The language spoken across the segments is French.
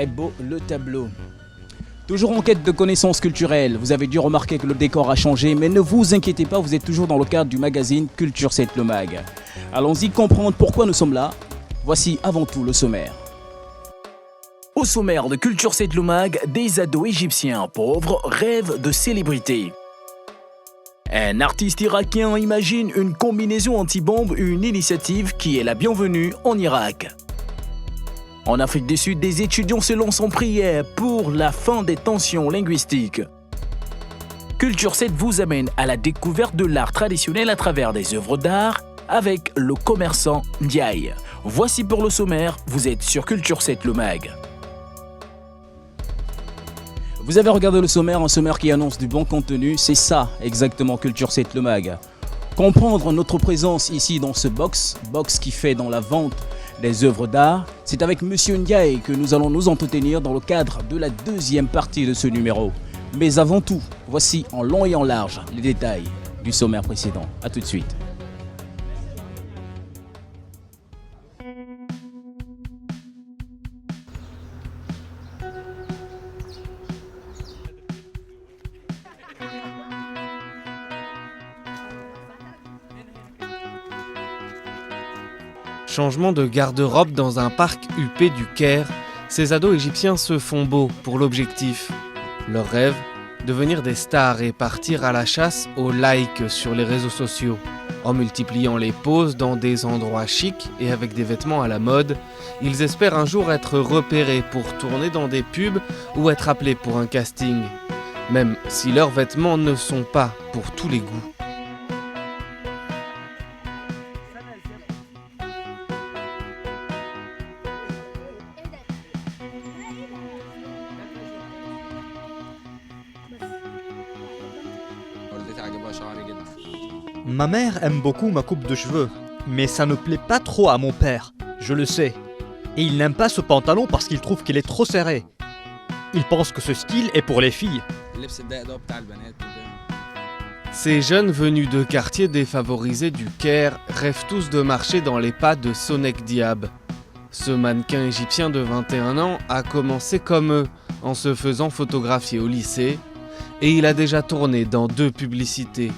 très beau le tableau. Toujours en quête de connaissances culturelles, vous avez dû remarquer que le décor a changé, mais ne vous inquiétez pas, vous êtes toujours dans le cadre du magazine Culture 7 le Mag. Allons-y comprendre pourquoi nous sommes là. Voici avant tout le sommaire. Au sommaire de Culture 7 le Mag, des ados égyptiens pauvres rêvent de célébrité. Un artiste irakien imagine une combinaison anti-bombe, une initiative qui est la bienvenue en Irak. En Afrique du Sud, des étudiants se lancent en prière pour la fin des tensions linguistiques. Culture 7 vous amène à la découverte de l'art traditionnel à travers des œuvres d'art avec le commerçant Ndiaye. Voici pour le sommaire, vous êtes sur Culture 7 le Mag. Vous avez regardé le sommaire, un sommaire qui annonce du bon contenu, c'est ça exactement Culture 7 le Mag. Comprendre notre présence ici dans ce box qui fait dans la vente des œuvres d'art, c'est avec Monsieur Ndiaye que nous allons nous entretenir dans le cadre de la deuxième partie de ce numéro. Mais avant tout, voici en long et en large les détails du sommaire précédent. A tout de suite. Changement de garde-robe dans un parc huppé du Caire, ces ados égyptiens se font beaux pour l'objectif. Leur rêve, devenir des stars et partir à la chasse aux likes sur les réseaux sociaux. En multipliant les poses dans des endroits chics et avec des vêtements à la mode, ils espèrent un jour être repérés pour tourner dans des pubs ou être appelés pour un casting. Même si leurs vêtements ne sont pas pour tous les goûts. Ma mère aime beaucoup ma coupe de cheveux, mais ça ne plaît pas trop à mon père, je le sais. Et il n'aime pas ce pantalon parce qu'il trouve qu'il est trop serré. Il pense que ce style est pour les filles. Ces jeunes venus de quartiers défavorisés du Caire rêvent tous de marcher dans les pas de Sonek Diab. Ce mannequin égyptien de 21 ans a commencé comme eux, en se faisant photographier au lycée, et il a déjà tourné dans 2 publicités.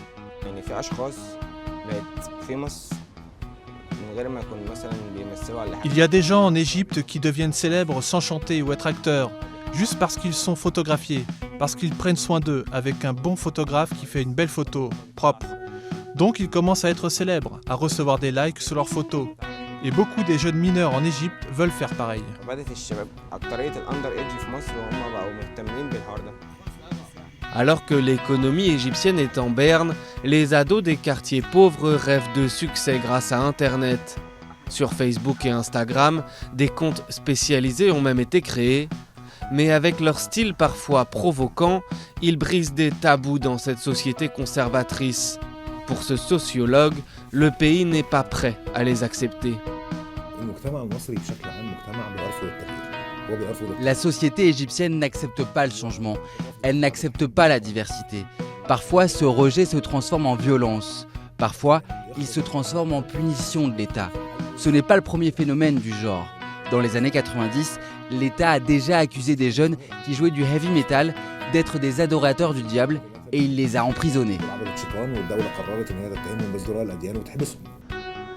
Il y a des gens en Égypte qui deviennent célèbres sans chanter ou être acteurs, juste parce qu'ils sont photographiés, parce qu'ils prennent soin d'eux avec un bon photographe qui fait une belle photo, propre. Donc ils commencent à être célèbres, à recevoir des likes sur leurs photos. Et beaucoup des jeunes mineurs en Égypte veulent faire pareil. Alors que l'économie égyptienne est en berne, les ados des quartiers pauvres rêvent de succès grâce à Internet. Sur Facebook et Instagram, des comptes spécialisés ont même été créés. Mais avec leur style parfois provoquant, ils brisent des tabous dans cette société conservatrice. Pour ce sociologue, le pays n'est pas prêt à les accepter. La société égyptienne n'accepte pas le changement, elle n'accepte pas la diversité. Parfois, ce rejet se transforme en violence. Parfois, il se transforme en punition de l'État. Ce n'est pas le premier phénomène du genre. Dans les années 90, l'État a déjà accusé des jeunes qui jouaient du heavy metal d'être des adorateurs du diable et il les a emprisonnés.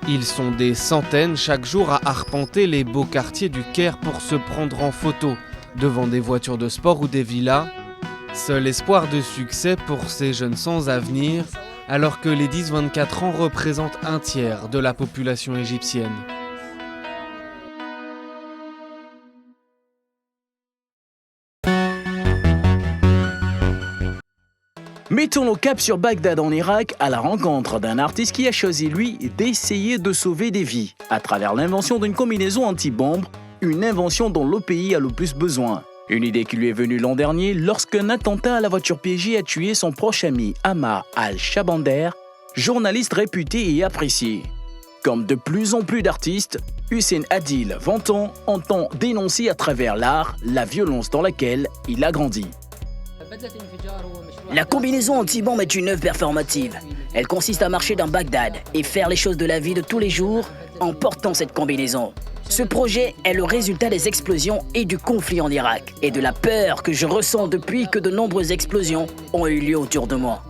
Ils sont des centaines chaque jour à arpenter les beaux quartiers du Caire pour se prendre en photo devant des voitures de sport ou des villas. Seul espoir de succès pour ces jeunes sans avenir, alors que les 10-24 ans représentent un tiers de la population égyptienne. Mettons nos caps sur Bagdad en Irak à la rencontre d'un artiste qui a choisi, lui, d'essayer de sauver des vies à travers l'invention d'une combinaison anti-bombe, une invention dont le pays a le plus besoin. Une idée qui lui est venue l'an dernier lorsqu'un attentat à la voiture PJ a tué son proche ami Ammar al-Shabander, journaliste réputé et apprécié. Comme de plus en plus d'artistes, Hussein Adil, 20 ans, entend dénoncer à travers l'art la violence dans laquelle il a grandi. La combinaison anti-bombe est une œuvre performative. Elle consiste à marcher dans Bagdad et faire les choses de la vie de tous les jours en portant cette combinaison. Ce projet est le résultat des explosions et du conflit en Irak et de la peur que je ressens depuis que de nombreuses explosions ont eu lieu autour de moi.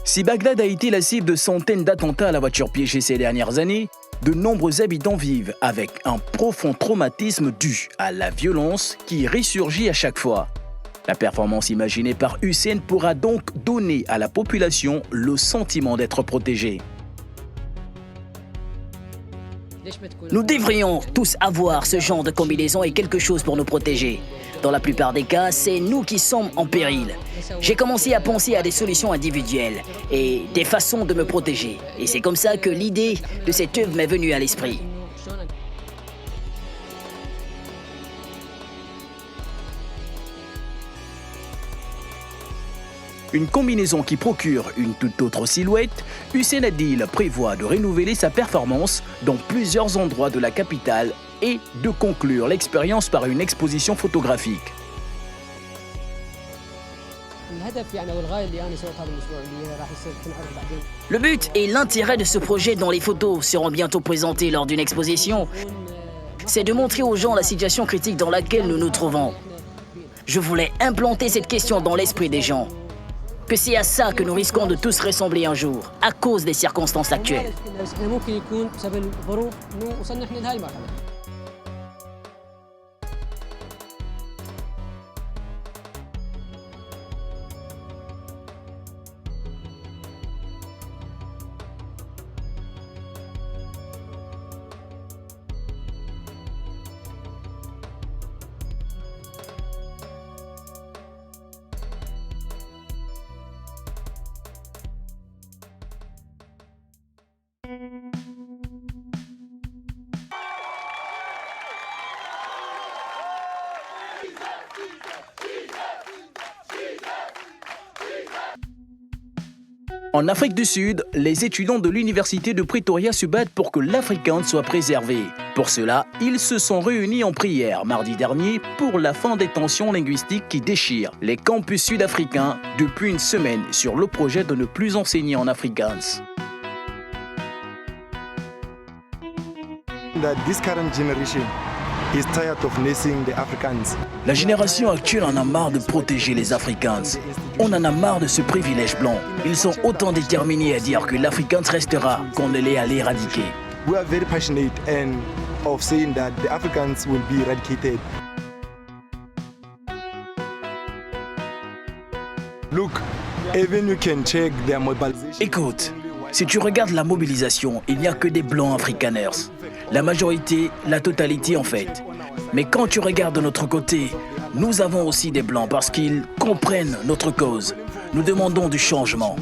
Si Bagdad a été la cible de centaines d'attentats à la voiture piégée ces dernières années, de nombreux habitants vivent avec un profond traumatisme dû à la violence qui ressurgit à chaque fois. La performance imaginée par Hussein pourra donc donner à la population le sentiment d'être protégée. Nous devrions tous avoir ce genre de combinaison et quelque chose pour nous protéger. Dans la plupart des cas, c'est nous qui sommes en péril. J'ai commencé à penser à des solutions individuelles et des façons de me protéger. Et c'est comme ça que l'idée de cette œuvre m'est venue à l'esprit. Une combinaison qui procure une toute autre silhouette, Hussein Adil prévoit de renouveler sa performance dans plusieurs endroits de la capitale et de conclure l'expérience par une exposition photographique. Le but et l'intérêt de ce projet dont les photos seront bientôt présentées lors d'une exposition, c'est de montrer aux gens la situation critique dans laquelle nous nous trouvons. Je voulais implanter cette question dans l'esprit des gens. Que c'est à ça que nous risquons de tous ressembler un jour, à cause des circonstances actuelles. En Afrique du Sud, les étudiants de l'université de Pretoria se battent pour que l'Afrikaans soit préservé. Pour cela, ils se sont réunis en prière mardi dernier pour la fin des tensions linguistiques qui déchirent les campus sud-africains depuis une semaine sur le projet de ne plus enseigner en afrikaans. La génération actuelle en a marre de protéger les Afrikaans. On en a marre de ce privilège blanc. Ils sont autant déterminés à dire que l'Afrikaans restera qu'on ne l'est à l'éradiquer. We are very passionate of saying that the Afrikaans will be eradicated. Look, even you can check their mobilization. Écoute, si tu regardes la mobilisation, il n'y a que des blancs afrikaners. La majorité, la totalité en fait. Mais quand tu regardes de notre côté, nous avons aussi des blancs parce qu'ils comprennent notre cause. Nous demandons du changement.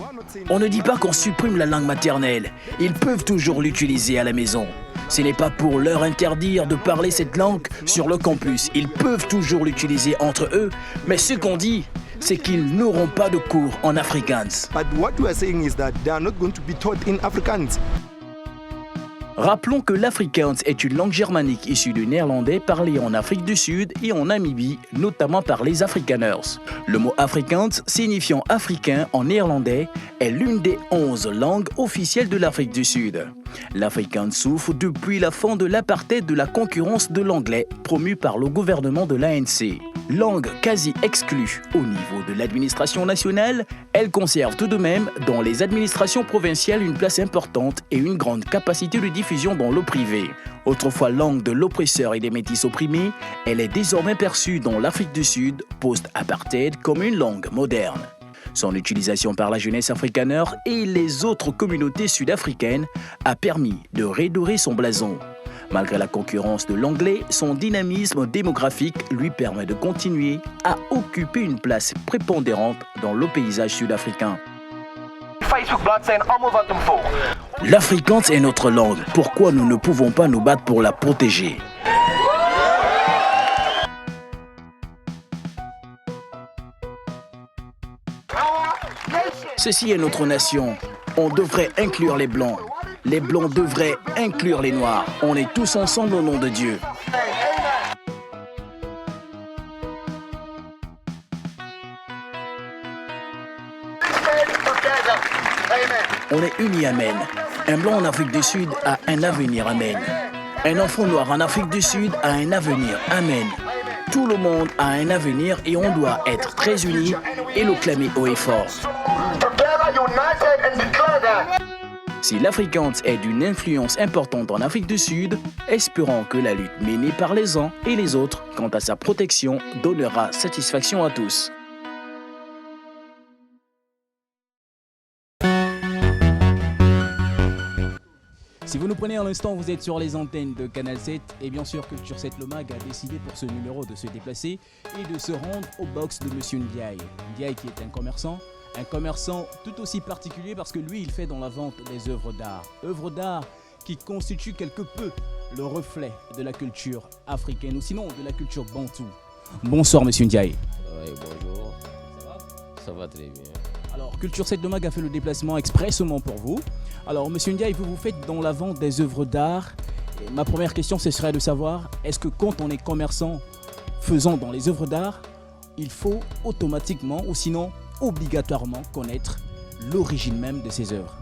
On ne dit pas qu'on supprime la langue maternelle. Ils peuvent toujours l'utiliser à la maison. Ce n'est pas pour leur interdire de parler cette langue sur le campus. Ils peuvent toujours l'utiliser entre eux. Mais ce qu'on dit, c'est qu'ils n'auront pas de cours en afrikaans. But what we are saying is that they are not going to be taught in Afrikaans. Rappelons que l'Afrikaans est une langue germanique issue du néerlandais parlée en Afrique du Sud et en Namibie, notamment par les Afrikaners. Le mot Afrikaans, signifiant africain en néerlandais, est l'une des 11 langues officielles de l'Afrique du Sud. L'Afrikaans souffre depuis la fin de l'apartheid de la concurrence de l'anglais promu par le gouvernement de l'ANC. Langue quasi exclue au niveau de l'administration nationale, elle conserve tout de même dans les administrations provinciales une place importante et une grande capacité de diffusion dans le privé. Autrefois langue de l'oppresseur et des métis opprimés, elle est désormais perçue dans l'Afrique du Sud, post-apartheid, comme une langue moderne. Son utilisation par la jeunesse afrikaner et les autres communautés sud-africaines a permis de redorer son blason. Malgré la concurrence de l'anglais, son dynamisme démographique lui permet de continuer à occuper une place prépondérante dans le paysage sud-africain. L'Afrikaans est notre langue. Pourquoi nous ne pouvons pas nous battre pour la protéger ? Ceci est notre nation. On devrait inclure les Blancs. Les Blancs devraient inclure les Noirs. On est tous ensemble au nom de Dieu. On est unis, amen. Un Blanc en Afrique du Sud a un avenir, amen. Un enfant noir en Afrique du Sud a un avenir. Amen. Tout le monde a un avenir et on doit être très unis et le clamer haut et fort. Si l'Afrikaans est d'une influence importante en Afrique du Sud, espérons que la lutte menée par les uns et les autres quant à sa protection donnera satisfaction à tous. Si vous nous prenez à l'instant, vous êtes sur les antennes de Canal 7 et bien sûr Culture 7 le Mag a décidé pour ce numéro de se déplacer et de se rendre au box de Monsieur Ndiaye. Ndiaye qui est un commerçant tout aussi particulier parce que lui il fait dans la vente des œuvres d'art qui constituent quelque peu le reflet de la culture africaine ou sinon de la culture bantou. Bonsoir Monsieur Ndiaye. Oui, bonjour. Ça va très bien. Alors, Culture 7 le Mag a fait le déplacement expressément pour vous. Alors, Monsieur Ndiaye, vous faites dans la vente des œuvres d'art. Et ma première question, ce serait de savoir, est-ce que quand on est commerçant faisant dans les œuvres d'art, il faut automatiquement ou sinon obligatoirement connaître l'origine même de ces œuvres?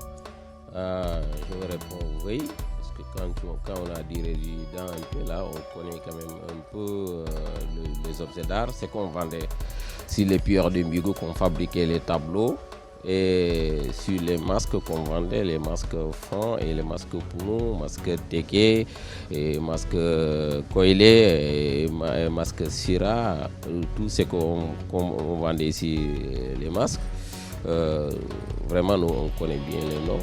Je vous réponds oui, parce que quand on a dit résident un peu là, on connaît quand même un peu les objets d'art. C'est qu'on vendait sur les pierres de Migo qu'on fabriquait les tableaux et sur les masques qu'on vendait, les masques francs et les masques Pounou, masques Teke, et masques Koile et masques Sira, tout ce qu'on vendait ici, les masques. Vraiment, nous, on connaît bien les noms.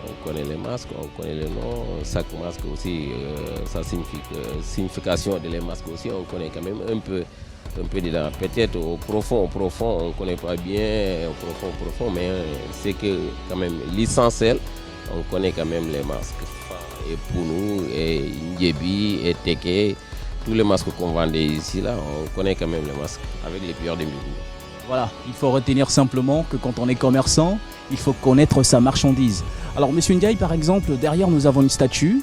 On connaît les masques, on connaît les noms. Chaque masque aussi, sa signification de les masques aussi, on connaît quand même un peu dedans. Peut-être au profond, on ne connaît pas bien, au profond, mais c'est que quand même l'essentiel, on connaît quand même les masques. Et Pounou, et Ndjebi, et Teke, tous les masques qu'on vendait ici, là, on connaît quand même les masques avec les pierres de Migo. Voilà, il faut retenir simplement que quand on est commerçant, il faut connaître sa marchandise. Alors, Monsieur Ndiaye, par exemple, derrière nous avons une statue.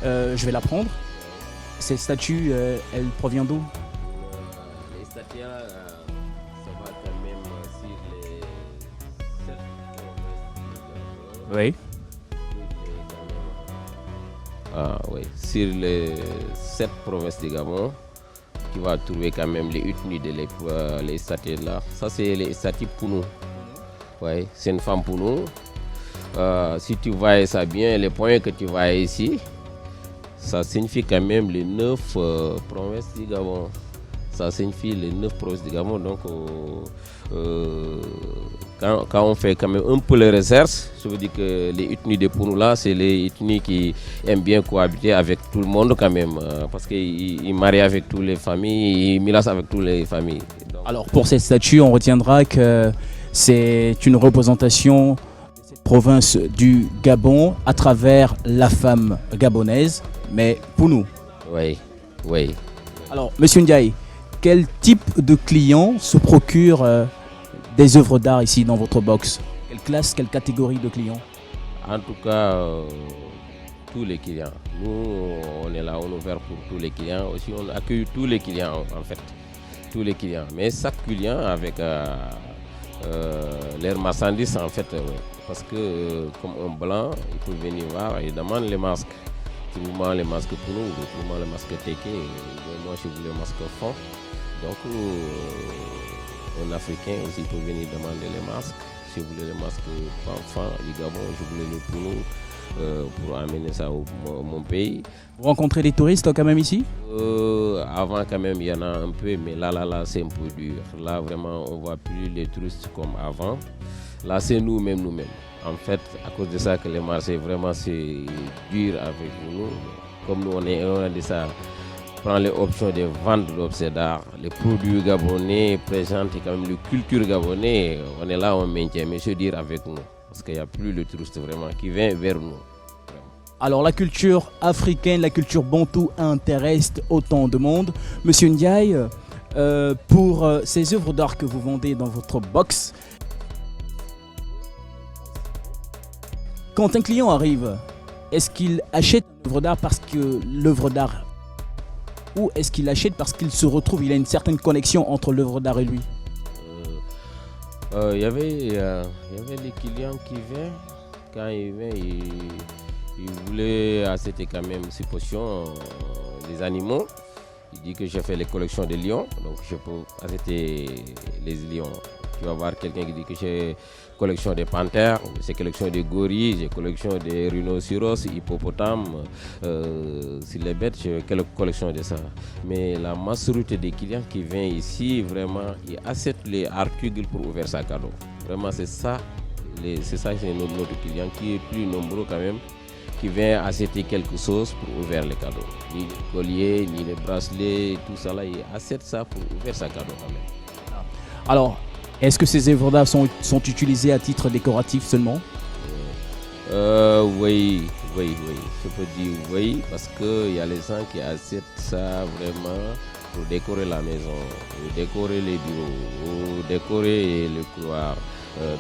Je vais la prendre. Cette statue, elle provient d'où? Les statues, ça va quand même sur les 7 Oui. Oui, sur les 7 provinces du Gabon. Tu vas trouver quand même les ethnies de les statues là. Ça, c'est les statues Pounou. Ouais, c'est une femme Pounou. Si tu vois ça bien, les points que tu vois ici, ça signifie quand même les 9 provinces du Gabon. Ça signifie les 9 provinces du Gabon. Donc, quand on fait quand même un peu les recherches, je veux dire que les ethnies de Pounou là, c'est les ethnies qui aiment bien cohabiter avec tout le monde quand même. Parce qu'ils marient avec toutes les familles, ils milacent avec toutes les familles. Donc, alors, pour cette statue, on retiendra que c'est une représentation de cette province du Gabon à travers la femme gabonaise, mais Pounou. oui, oui. Alors, Monsieur Ndiaye, quel type de clients se procure des œuvres d'art ici dans votre box? Quelle classe, quelle catégorie de clients? En tout cas, tous les clients. Nous, on est là, on est ouvert pour tous les clients. Aussi, on accueille tous les clients en fait. Tous les clients. Mais chaque client avec leurs marchandises en fait. Parce que comme un blanc, il peut venir voir, il demande les masques. Tout le monde les masques pour nous, tout le monde les masques Teke. Moi, je voulais les masques fond. Donc, un Africain aussi peut venir demander les masques. Si vous voulez les masques enfants du Gabon, je voulais le pour nous, pour amener ça au mon pays. Vous rencontrez des touristes quand même ici? Avant quand même il y en a un peu, mais là c'est un peu dur. Là vraiment on voit plus les touristes comme avant. Là c'est nous-mêmes. En fait, à cause de ça que les marchés vraiment c'est dur avec nous. Comme nous on a dit ça, prend les options de vendre l'objet d'art, les produits gabonais présentent quand même la culture gabonaise. On est là, on maintient, mais je veux dire avec nous, parce qu'il n'y a plus le touriste vraiment qui vient vers nous. Alors la culture africaine, la culture bantou intéresse autant de monde. Monsieur Ndiaye, pour ces œuvres d'art que vous vendez dans votre box, quand un client arrive, est-ce qu'il achète une œuvre d'art parce que l'œuvre d'art, ou est-ce qu'il achète parce qu'il se retrouve, il a une certaine connexion entre l'œuvre d'art et lui? Il y avait des clients qui viennent, quand ils viennent, Il voulait acheter quand même ses potions, les animaux. Il dit que j'ai fait les collections de lions, donc je peux acheter les lions. Tu vas voir quelqu'un qui dit que j'ai collection des panthères, j'ai collection des gorilles, j'ai collection des rhinocéros, hippopotames, sur les bêtes, j'ai quelques collections de ça. Mais la majorité des clients qui viennent ici, vraiment, ils achètent les articles pour ouvrir sa cadeau. Vraiment, c'est ça, c'est notre client qui est plus nombreux quand même, qui vient acheter quelque chose pour ouvrir les cadeaux. Ni les colliers, ni les bracelets, tout ça là, ils achètent ça pour ouvrir sa cadeau quand même. Alors, est-ce que ces œuvres d'art sont utilisées à titre décoratif seulement? Oui, je peux dire oui, parce qu'il y a les gens qui achètent ça vraiment pour décorer la maison, ou décorer les bureaux, ou décorer le couloir.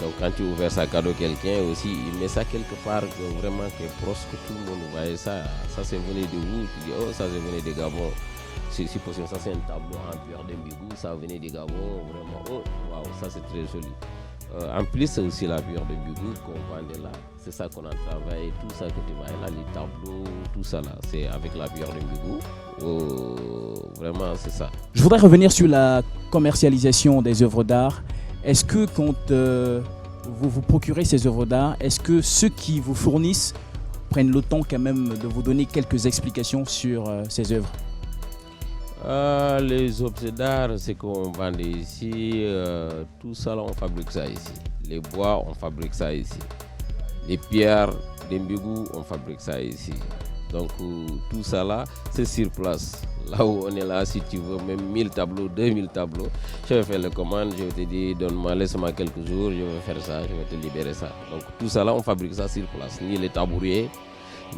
Donc quand tu ouvres sa cadeau quelqu'un aussi, il met ça quelque part que vraiment que proche que tout le monde voit ça. Ça c'est venu de où? Tu dis oh ça c'est venu de Gabon. Si possible, ça c'est un tableau en pierre de Mbigou, ça venait de Gabon, vraiment, oh, waouh, ça c'est très joli. En plus, c'est aussi la pierre de Mbigou qu'on vendait là, c'est ça qu'on a travaillé, tout ça que tu vois là, les tableaux, tout ça là, c'est avec la pierre de Mbigou, vraiment c'est ça. Je voudrais revenir sur la commercialisation des œuvres d'art. Est-ce que quand vous vous procurez ces œuvres d'art, est-ce que ceux qui vous fournissent prennent le temps quand même de vous donner quelques explications sur ces œuvres? Les objets d'art, c'est qu'on vend ici, tout ça là, on fabrique ça ici. Les bois, on fabrique ça ici. Les pierres d'Mbigou, on fabrique ça ici. Donc tout ça là, c'est sur place. Là où on est là, si tu veux, même 1000 tableaux, 2000 tableaux, je vais faire la commande, je vais te dire, donne-moi, laisse-moi quelques jours, je vais faire ça, je vais te libérer ça. Donc tout ça là, on fabrique ça sur place. Ni les tabourets,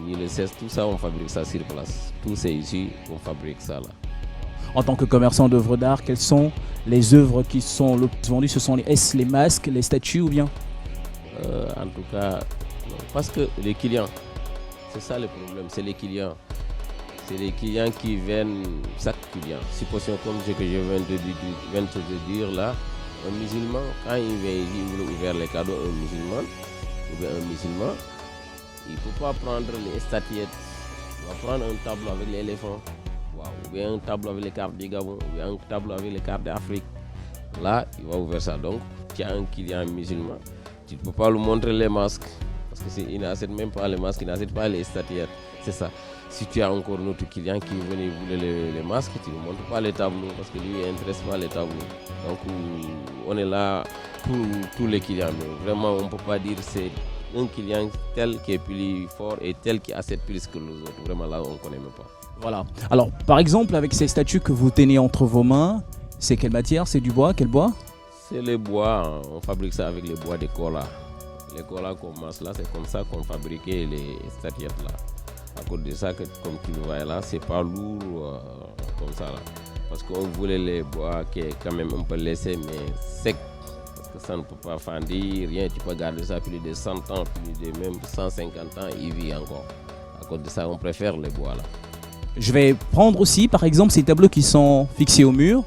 ni les cesses, tout ça, on fabrique ça sur place. Tout c'est ici, on fabrique ça là. En tant que commerçant d'œuvres d'art, quelles sont les œuvres qui sont le plus vendues? Est-ce les masques, les statues ou bien? En tout cas, non, parce que les clients, c'est ça le problème, c'est les clients. C'est les clients qui viennent, chaque client. Supposons comme ce que je viens de te dire là, un musulman, quand il vient ici, il veut ouvrir les cadeaux à un musulman, ou bien un musulman, il ne peut pas prendre les statuettes. Il va prendre un tableau avec l'éléphant. Ou bien un tableau avec les cartes du Gabon, ou bien un tableau avec les cartes d'Afrique. Là, il va ouvrir ça. Donc, tu as un client musulman, tu ne peux pas lui montrer les masques, parce qu'il n'achète même pas les masques, il n'achète pas les statuettes. C'est ça. Si tu as encore un autre client qui venait voulait les masques, tu ne montres pas les tableaux, parce que lui, il n'intéresse pas les tableaux. Donc, on est là pour tous les clients. Mais vraiment, on ne peut pas dire que c'est un client tel qui est plus fort et tel qui achète plus que les autres. Vraiment, là, on ne connaît même pas. Voilà. Alors, par exemple, avec ces statues que vous tenez entre vos mains, c'est quelle matière? C'est du bois? Quel bois? C'est le bois. Hein. On fabrique ça avec les bois de cola. Les cola qu'on masse là, c'est comme ça qu'on fabriquait les statuettes là. À cause de ça, comme tu le vois là, c'est pas lourd comme ça là. Parce qu'on voulait les bois qui est quand même un peu laissé, mais sec. Parce que ça ne peut pas fendre, rien. Tu peux garder ça plus de 100 ans, plus de même 150 ans, il vit encore. À cause de ça, on préfère les bois là. Je vais prendre aussi, par exemple, ces tableaux qui sont fixés au mur.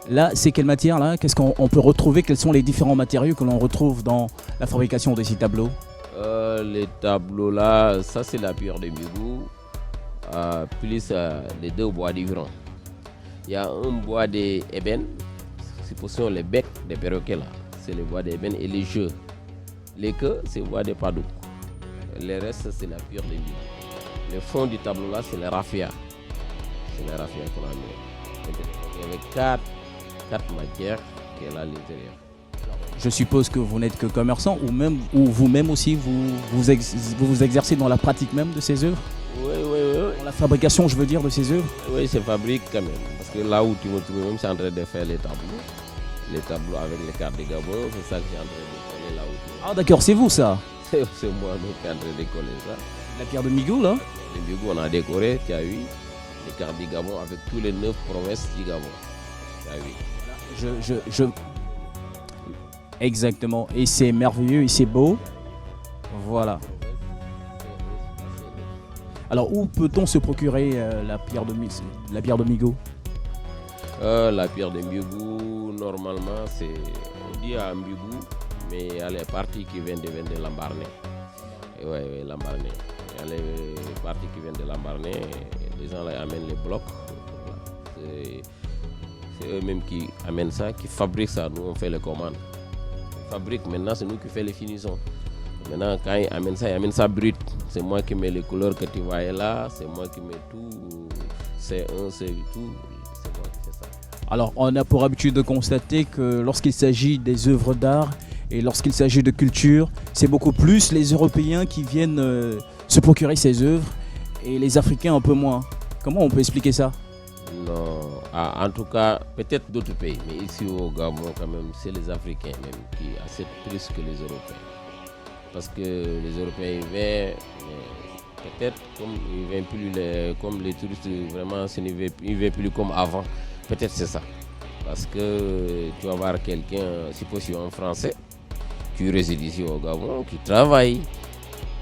Là, c'est quelle matière là? Qu'est-ce qu'on peut retrouver? Quels sont les différents matériaux que l'on retrouve dans la fabrication de ces tableaux? Les tableaux là, ça c'est la pierre de Mbigou, plus les deux bois différents. Il y a un bois d'ébène, c'est possible les becs des perroquets là, c'est le bois d'ébène et les jeux. Les queues, c'est le bois de padouk. Le reste, c'est la pierre de Mbigou. Le fond du tableau là, c'est le raffia. C'est le raffia qu'on a mis. Il y avait quatre matières qui est là à l'intérieur. Je suppose que vous n'êtes que commerçant ou vous-même aussi vous exercez dans la pratique même de ces œuvres? Oui. Dans la fabrication, je veux dire, de ces œuvres? Oui, c'est fabrique quand même. Parce que là où tu me trouves, même, c'est en train de faire les tableaux. Les tableaux avec les cartes de Gabon, c'est ça que j'ai en train de coller là où tu me trouves. Ah d'accord, c'est vous ça? C'est moi qui est en train de coller ça. La pierre de Mbigou là? Les Mbigou, on a décoré, tu as vu, les cartes du Gabon avec tous les 9 promesses du Gabon. Tu as vu. Exactement, et c'est merveilleux et c'est beau. Voilà. Alors où peut-on se procurer la pierre de Mbigou? La pierre de Mbigou, normalement, on dit à Mbigou, mais il y a les parties qui viennent de Lambaréné. Oui, Lambaréné. Il y a les parties qui viennent de la Marnée, les gens là amènent les blocs. Voilà. C'est eux-mêmes qui amènent ça, qui fabriquent ça. Nous, on fait les commandes. On fabrique, maintenant, c'est nous qui faisons les finitions. Maintenant, quand ils amènent ça brut. C'est moi qui mets les couleurs que tu vois là, c'est moi qui mets tout. C'est tout, c'est moi qui fais ça. Alors, on a pour habitude de constater que lorsqu'il s'agit des œuvres d'art et lorsqu'il s'agit de culture, c'est beaucoup plus les Européens qui viennent se procurer ces œuvres et les Africains un peu moins. Comment on peut expliquer ça? Non, en tout cas, peut-être d'autres pays, mais ici au Gabon, quand même, c'est les Africains même qui achètent plus que les Européens. Parce que les Européens ils viennent, peut-être comme ils viennent plus comme les touristes, vraiment, ils ne viennent plus comme avant. Peut-être c'est ça. Parce que tu vas voir quelqu'un, suppose tu es un Français, tu résides ici au Gabon, qui travaille.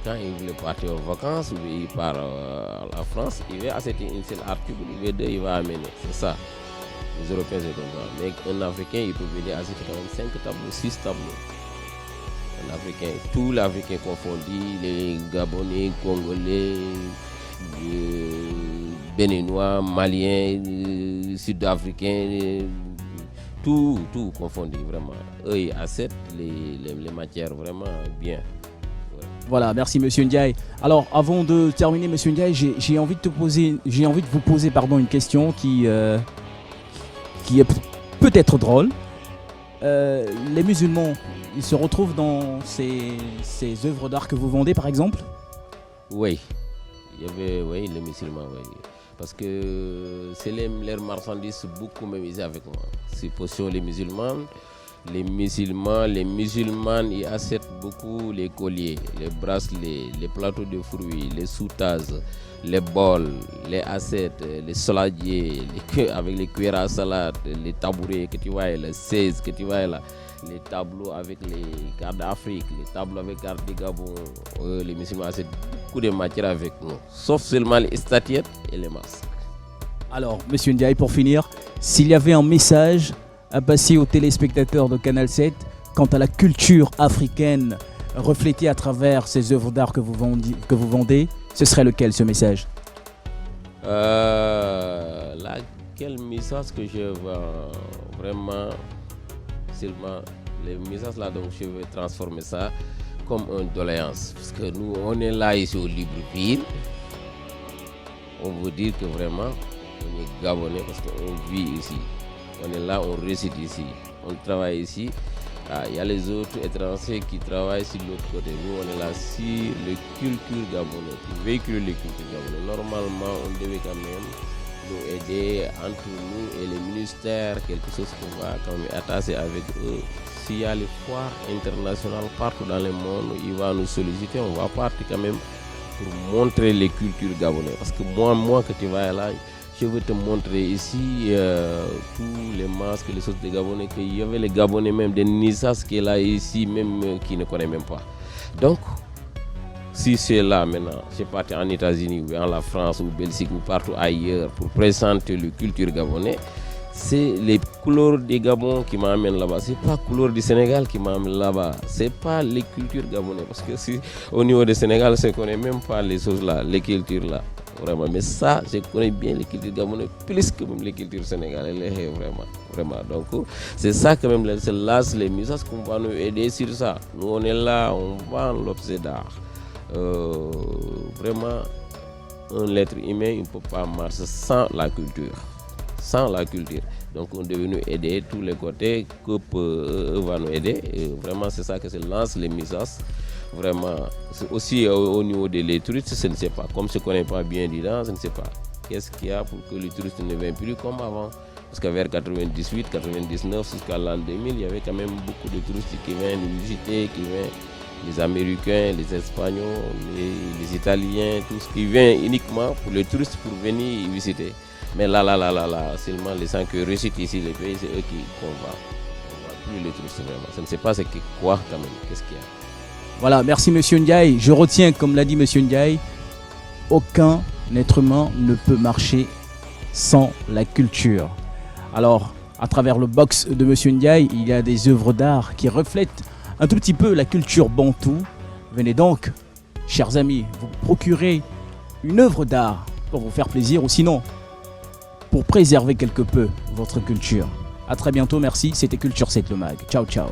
Quand il voulait partir en vacances, il part en France, il va acheter une seule article, il va amener. C'est ça. Les Européens, c'est comme ça. Mais un Africain, il peut venir acheter quand même 5 tableaux, 6 tableaux. Un Africain, tous les Africains confondus, les Gabonais, Congolais, Béninois, Maliens, Sud-Africains, tout confondu vraiment. Eux, ils achètent les matières vraiment bien. Voilà, merci Monsieur Ndiaye. Alors, avant de terminer, Monsieur Ndiaye, j'ai envie de vous poser une question qui est peut-être drôle. Les musulmans, ils se retrouvent dans ces œuvres d'art que vous vendez, par exemple? Oui, il y avait les musulmans, oui. Parce que c'est leurs marchandises beaucoup même ici avec moi. C'est pour les musulmans. Les musulmans, ils achètent beaucoup les colliers, les bracelets, les plateaux de fruits, les sous-tasses, les bols, les assiettes, les saladiers, avec les cuillères à salade, les tabourets que tu vois, les 16 que tu vois là, les tableaux avec les cartes d'Afrique, les tableaux avec les cartes du Gabon. Les musulmans achètent beaucoup de matières avec nous, sauf seulement les statuettes et les masques. Alors, Monsieur Ndiaye, pour finir, s'il y avait un message à passer aux téléspectateurs de Canal 7 quant à la culture africaine reflétée à travers ces œuvres d'art que vous vendez, ce serait lequel ce message? Quel message que je vois vraiment, seulement les messages là, donc je vais transformer ça comme une doléance. Parce que nous, on est là ici au Libreville. On veut dire que vraiment, on est Gabonais parce qu'on vit ici. On est là, on réside ici, on travaille ici. Il y a les autres étrangers qui travaillent sur l'autre côté. Nous, on est là sur les cultures gabonaises, pour véhiculer les cultures gabonaises. Normalement, on devait quand même nous aider entre nous et les ministères, quelque chose qu'on va quand même attacher avec eux. S'il y a les foires internationales partout dans le monde, ils vont nous solliciter, on va partir quand même pour montrer les cultures gabonaises. Parce que moi que tu vas là, je vais te montrer ici tous les masques, les choses des Gabonais, qu'il y avait les Gabonais même, des Nissas qui est là ici, même qui ne connaissent même pas. Donc, si c'est là maintenant, je parti en États-Unis ou en la France ou Belgique ou partout ailleurs pour présenter la culture gabonaise, c'est les couleurs des Gabon qui m'amènent là-bas. C'est pas les couleurs du Sénégal qui m'amènent là-bas. C'est pas les cultures gabonaises. Parce que si au niveau du Sénégal, je ne connais même pas les choses là, les cultures là. Vraiment. Mais ça, je connais bien les cultures gabonaises plus que même les cultures sénégalaises. Vraiment. Donc, c'est ça quand même, c'est là les messages qu'on va nous aider sur ça. Nous, on est là, on vend l'objet d'art. Vraiment, un être humain ne peut pas marcher sans la culture. Donc on devait nous aider tous les côtés que va nous aider. Et vraiment c'est ça que se lance les messages. Vraiment, c'est aussi au niveau des touristes, je ne sais pas. Comme je ne connais pas bien dedans, je ne sais pas. Qu'est-ce qu'il y a pour que les touristes ne viennent plus comme avant? Parce que vers 98, 99 jusqu'à l'an 2000, il y avait quand même beaucoup de touristes qui viennent nous visiter, les Américains, les Espagnols, les Italiens, tout ce qui vient uniquement pour les touristes pour venir visiter. Mais là, seulement les gens qui réussissent ici, les pays, c'est eux qui convainquent. On ne voit plus les touristes vraiment. Je ne sais pas quoi quand même, qu'est-ce qu'il y a. Voilà, merci Monsieur Ndiaye. Je retiens, comme l'a dit Monsieur Ndiaye, aucun être humain ne peut marcher sans la culture. Alors, à travers le box de Monsieur Ndiaye, il y a des œuvres d'art qui reflètent un tout petit peu la culture bantoue. Venez donc chers amis, vous procurez une œuvre d'art pour vous faire plaisir ou sinon pour préserver quelque peu votre culture. A très bientôt, merci. C'était Culture 7 le mag. Ciao, ciao.